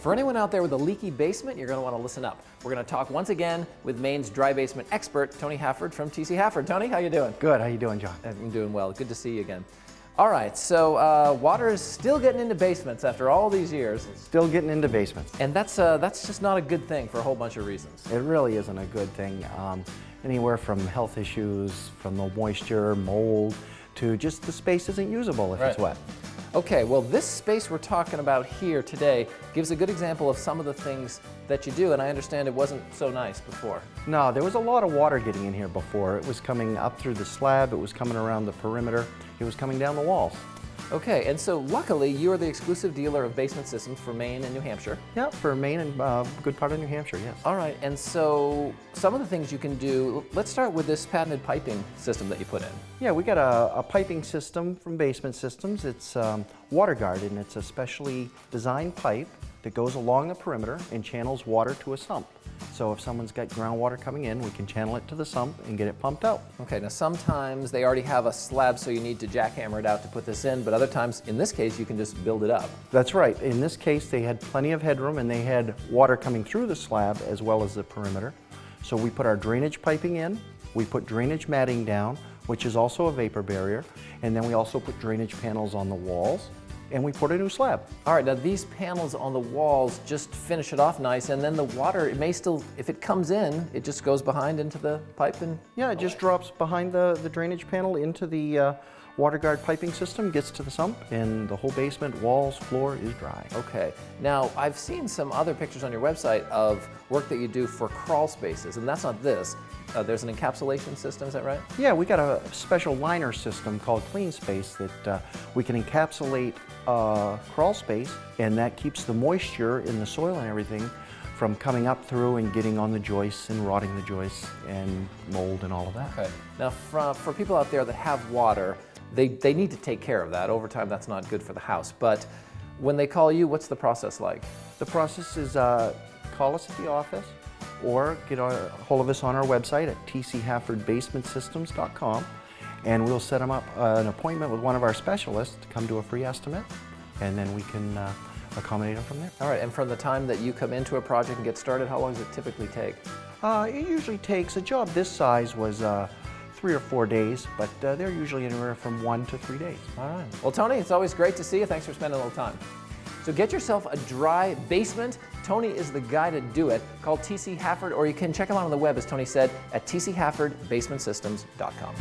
For anyone out there with a leaky basement, you're going to want to listen up. We're going to talk once again with Maine's dry basement expert, Tony Hafford from TC Hafford. Tony, how you doing? Good. How you doing, John? I'm doing well. Good to see you again. All right, so water is still getting into basements after all these years. Still getting into basements. And that's just not a good thing for a whole bunch of reasons. It really isn't a good thing. Anywhere from health issues, from the moisture, mold, to just the space isn't usable if it's wet. Okay, well this space we're talking about here today gives a good example of some of the things that you do, and I understand it wasn't so nice before. No, there was a lot of water getting in here before. It was coming up through the slab, it was coming around the perimeter, it was coming down the walls. Okay, and so luckily you are the exclusive dealer of basement systems for Maine and New Hampshire. Yeah, for Maine and a good part of New Hampshire, yes. All right, and so some of the things you can do, let's start with this patented piping system that you put in. Yeah, we got a piping system from Basement Systems. It's WaterGuard, and it's a specially designed pipe that goes along the perimeter and channels water to a sump. So if someone's got groundwater coming in, we can channel it to the sump and get it pumped out. Okay, now sometimes they already have a slab, so you need to jackhammer it out to put this in, but other times, in this case, you can just build it up. That's right. In this case, they had plenty of headroom and they had water coming through the slab as well as the perimeter. So we put our drainage piping in, we put drainage matting down, which is also a vapor barrier, and then we also put drainage panels on the walls, and we put a new slab. All right, now these panels on the walls just finish it off nice, and then the water, it may still, if it comes in, it just goes behind into the pipe and... Yeah, it just drops behind the drainage panel into the WaterGuard piping system, gets to the sump, and the whole basement, walls, floor is dry. Okay, now I've seen some other pictures on your website of work that you do for crawl spaces, and that's not this. There's an encapsulation system, is that right? Yeah, we got a special liner system called Clean Space that we can encapsulate crawl space, and that keeps the moisture in the soil and everything from coming up through and getting on the joists and rotting the joists and mold and all of that. Okay. Now for people out there that have water, they need to take care of that. Over time, that's not good for the house. But when they call you, what's the process like? The process is call us at the office or get a hold of us on our website at tchaffordbasementsystems.com, and we'll set them up an appointment with one of our specialists to come do a free estimate, and then we can accommodate them from there. All right, and from the time that you come into a project and get started, how long does it typically take? It usually takes, a job this size was 3 or 4 days, but they're usually anywhere from 1 to 3 days. All right. Well, Tony, it's always great to see you. Thanks for spending a little time. So get yourself a dry basement. Tony is the guy to do it. Call TC Hafford, or you can check him out on the web, as Tony said, at tchaffordbasementsystems.com.